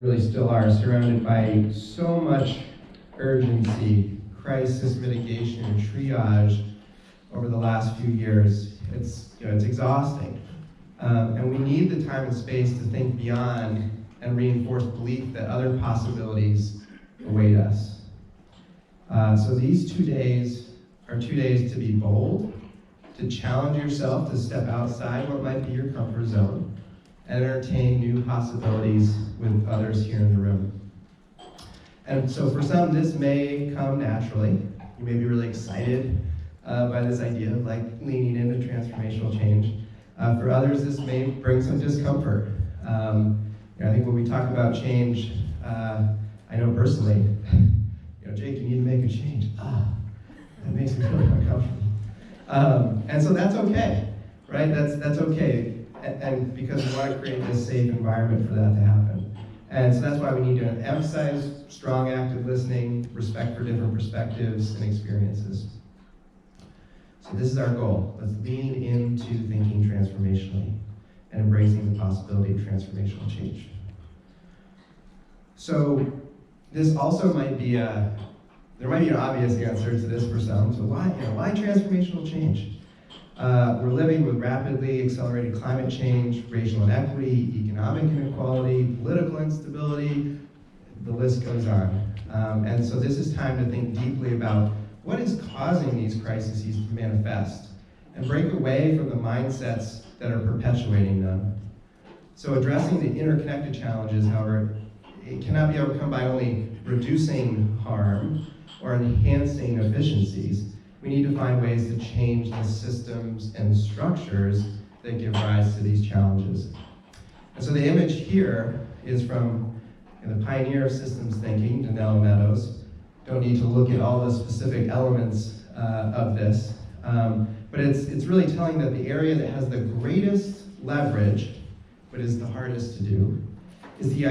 really still are, surrounded by so much urgency, crisis mitigation, and triage over the last few years. It's exhausting. And we need the time and space to think beyond and reinforce belief that other possibilities await us. So these 2 days are 2 days to be bold, to challenge yourself to step outside what might be your comfort zone, and entertain new possibilities with others here in the room. And so for some, this may come naturally. You may be really excited by this idea of leaning into transformational change. For others, this may bring some discomfort. I think when we talk about change, I know personally, Jake, you need to make a change. That makes me really uncomfortable. And so that's okay, right? That's okay, and because we want to create this safe environment for that to happen. And so that's why we need to emphasize strong active listening, respect for different perspectives and experiences. So this is our goal. Let's lean into thinking transformationally and embracing the possibility of transformational change. So this also might be there might be an obvious answer to this for some. So why transformational change? We're living with rapidly accelerated climate change, racial inequity, economic inequality, political instability, the list goes on. And so this is time to think deeply about what is causing these crises to manifest and break away from the mindsets that are perpetuating them. So addressing the interconnected challenges, however, it cannot be overcome by only reducing harm or enhancing efficiencies. We need to find ways to change the systems and structures that give rise to these challenges. And so the image here is from the pioneer of systems thinking, Danelle Meadows. Don't need to look at all the specific elements of this, but it's really telling that the area that has the greatest leverage, but is the hardest to do, is the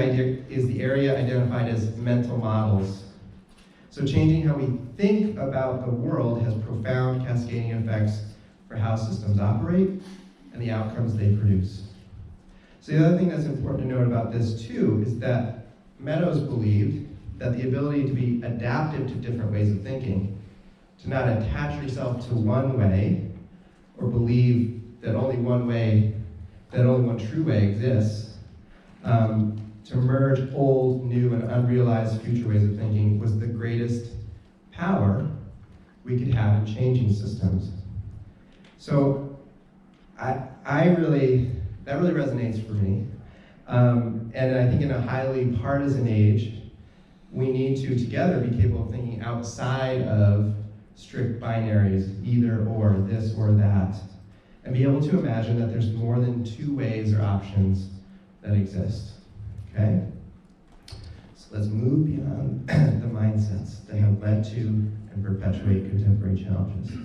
area identified as mental models. So changing how we think about the world has profound cascading effects for how systems operate and the outcomes they produce. So the other thing that's important to note about this too is that Meadows believed that the ability to be adaptive to different ways of thinking, to not attach yourself to one way or believe that only one true way exists, to merge old, new, and unrealized future ways of thinking was the greatest power we could have in changing systems. So that really resonates for me. And I think in a highly partisan age, we need to together be capable of thinking outside of strict binaries, either or, this or that, and be able to imagine that there's more than two ways or options that exist. Okay? So let's move beyond the mindsets that have led to and perpetuate contemporary challenges.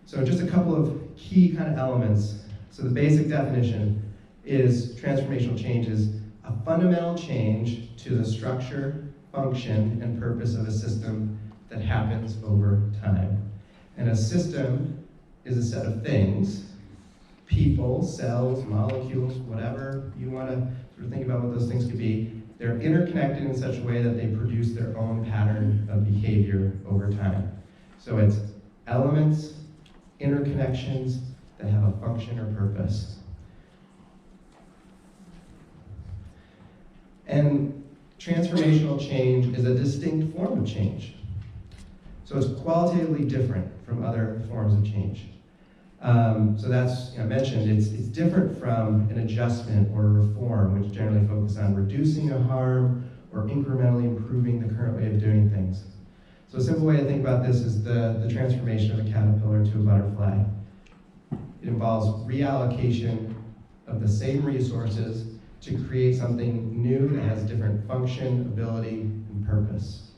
So just a couple of key kind of elements. So the basic definition is transformational change is a fundamental change to the structure, function, and purpose of a system that happens over time. And a system is a set of things, people, cells, molecules, whatever you want to sort of think about what those things could be. They're interconnected in such a way that they produce their own pattern of behavior over time. So it's elements, interconnections that have a function or purpose. And transformational change is a distinct form of change. So it's qualitatively different from other forms of change. So that's, I mentioned, it's different from an adjustment or a reform, which generally focus on reducing a harm or incrementally improving the current way of doing things. So a simple way to think about this is the transformation of a caterpillar to a butterfly. It involves reallocation of the same resources to create something new that has different function, ability, and purpose.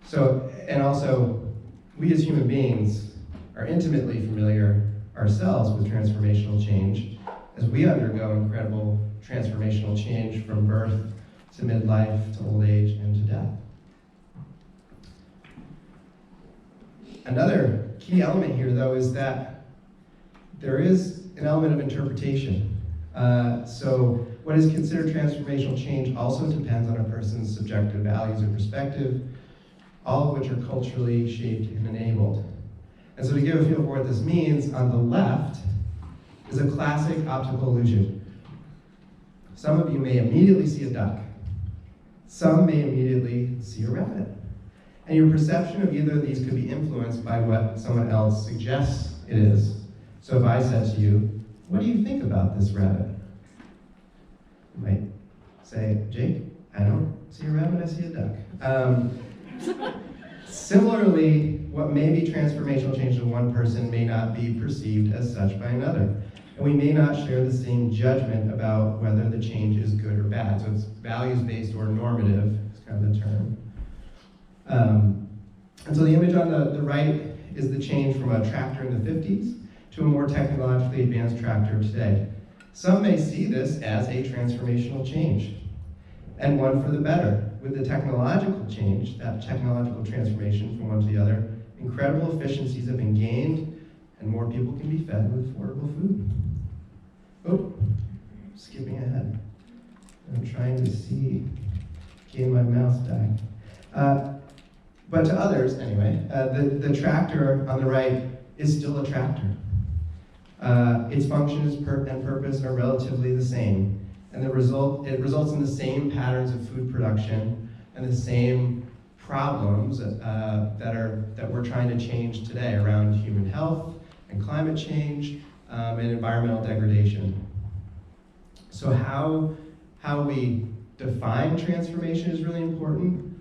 So, and also, we as human beings are intimately familiar ourselves with transformational change as we undergo incredible transformational change from birth to midlife to old age and to death. Another key element here, though, is that there is an element of interpretation. So What is considered transformational change also depends on a person's subjective values or perspective, all of which are culturally shaped and enabled. And so to give a feel for what this means, on the left is a classic optical illusion. Some of you may immediately see a duck. Some may immediately see a rabbit. And your perception of either of these could be influenced by what someone else suggests it is. So if I said to you, what do you think about this rabbit? You might say, Jake, I don't see a rabbit, I see a duck. Similarly, what may be transformational change in one person may not be perceived as such by another. And we may not share the same judgment about whether the change is good or bad. So it's values-based or normative is kind of the term. And so the image on the right is the change from a tractor in the 50s to a more technologically advanced tractor today. Some may see this as a transformational change, and one for the better. With the technological change, that technological transformation from one to the other, incredible efficiencies have been gained, and more people can be fed with affordable food. Oh, skipping ahead. I'm trying to see, getting my mouse back. But to others, anyway, the tractor on the right is still a tractor. Its functions and purpose are relatively the same, and it results in the same patterns of food production and the same problems that we're trying to change today around human health and climate change and environmental degradation. So how we define transformation is really important,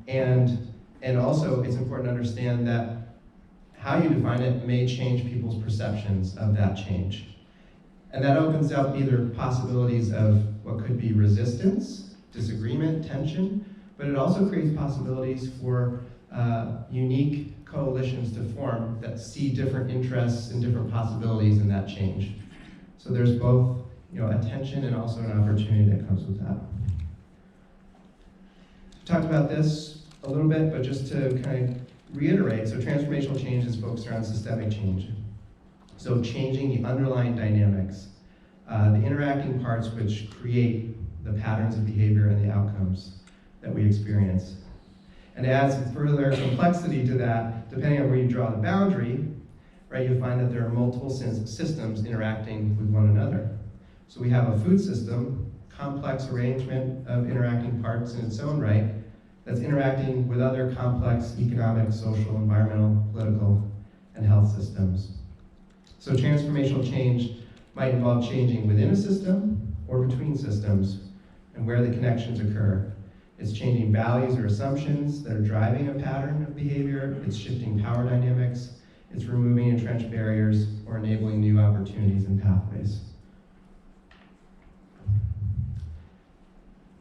and also it's important to understand that how you define it may change people's perceptions of that change. And that opens up either possibilities of what could be resistance, disagreement, tension, but it also creates possibilities for unique coalitions to form that see different interests and different possibilities in that change. So there's both, a tension and also an opportunity that comes with that. We talked about this a little bit, but just to kind of reiterate, so transformational change is focused around systemic change. So changing the underlying dynamics, the interacting parts which create the patterns of behavior and the outcomes that we experience. And to add some further complexity to that, depending on where you draw the boundary, right, you'll find that there are multiple systems interacting with one another. So we have a food system, complex arrangement of interacting parts in its own right, that's interacting with other complex economic, social, environmental, political, and health systems. So transformational change might involve changing within a system or between systems and where the connections occur. It's changing values or assumptions that are driving a pattern of behavior. It's shifting power dynamics. It's removing entrenched barriers or enabling new opportunities and pathways.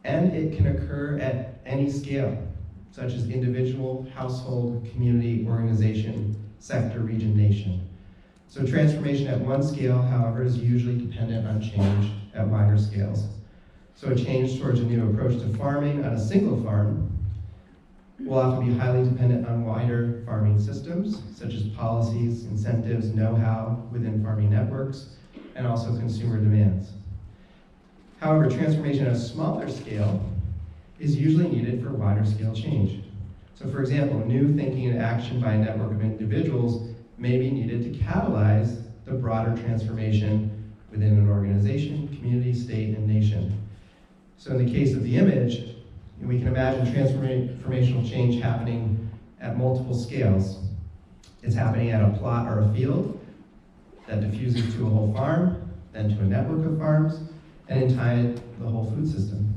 And it can occur at any scale, such as individual, household, community, organization, sector, region, nation. So transformation at one scale, however, is usually dependent on change at wider scales. So a change towards a new approach to farming on a single farm will often be highly dependent on wider farming systems, such as policies, incentives, know-how within farming networks, and also consumer demands. However, transformation at a smaller scale is usually needed for wider scale change. So for example, new thinking and action by a network of individuals may be needed to catalyze the broader transformation within an organization, community, state, and nation. So in the case of the image, we can imagine transformational change happening at multiple scales. It's happening at a plot or a field that diffuses to a whole farm, then to a network of farms, and in time, the whole food system.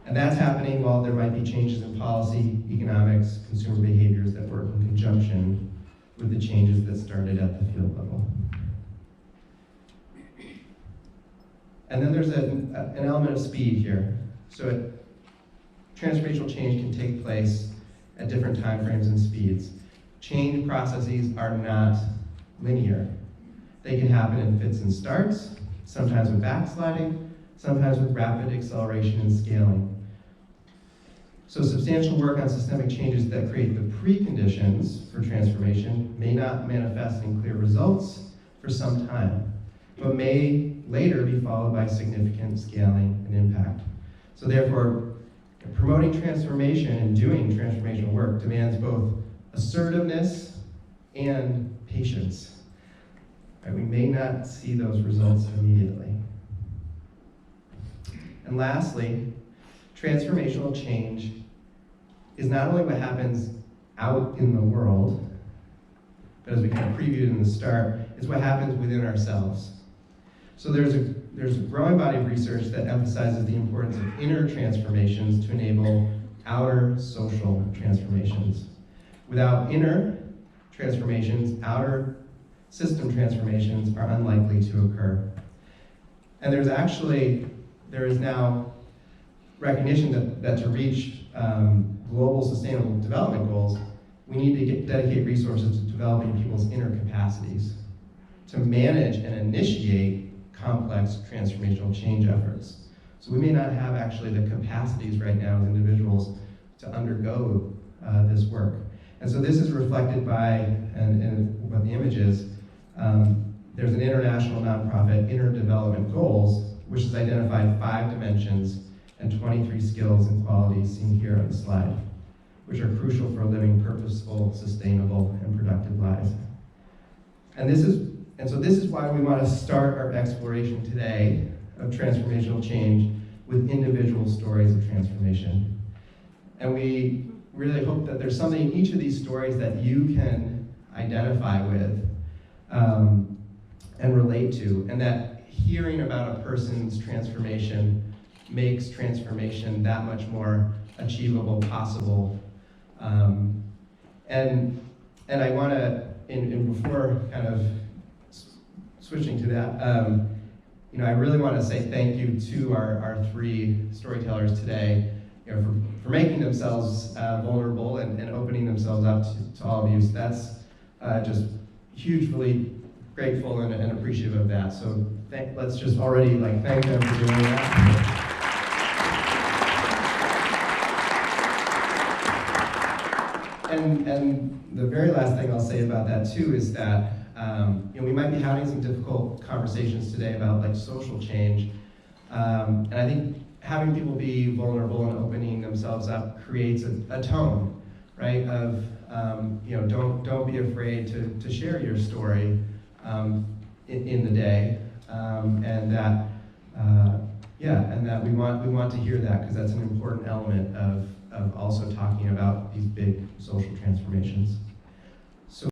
And that's happening while there might be changes in policy, economics, consumer behaviors that work in conjunction with the changes that started at the field level. And then there's an element of speed here. So transformational change can take place at different timeframes and speeds. Change processes are not linear. They can happen in fits and starts, sometimes with backsliding, sometimes with rapid acceleration and scaling. So substantial work on systemic changes that create the preconditions for transformation may not manifest in clear results for some time, but may later be followed by significant scaling and impact. So therefore, promoting transformation and doing transformational work demands both assertiveness and patience. Right, we may not see those results immediately. And lastly, transformational change is not only what happens out in the world, but as we kind of previewed in the start, it's what happens within ourselves. So there's a growing body of research that emphasizes the importance of inner transformations to enable outer social transformations. Without inner transformations, outer system transformations are unlikely to occur. And there is now recognition that to reach global sustainable development goals, we need to dedicate resources to developing people's inner capacities to manage and initiate complex transformational change efforts. So we may not have actually the capacities right now as individuals to undergo this work. And so this is reflected by, and what the image is, there's an international nonprofit, Inner Development Goals, which has identified 5 dimensions and 23 skills and qualities seen here on the slide, which are crucial for living purposeful, sustainable, and productive lives. And so this is why we want to start our exploration today of transformational change with individual stories of transformation. And we really hope that there's something in each of these stories that you can identify with and relate to, and that hearing about a person's transformation makes transformation that much more achievable, possible. And I want to, before kind of switching to that, I really want to say thank you to our 3 storytellers today, for making themselves vulnerable and opening themselves up to all of you. So that's just hugely grateful and appreciative of that. So let's just already thank them for doing that. And the very last thing I'll say about that too is that we might be having some difficult conversations today about social change, and I think having people be vulnerable and opening themselves up creates a tone, right? Of don't be afraid to share your story in the day, and that we want to hear that, because that's an important element of also talking about these big social transformations.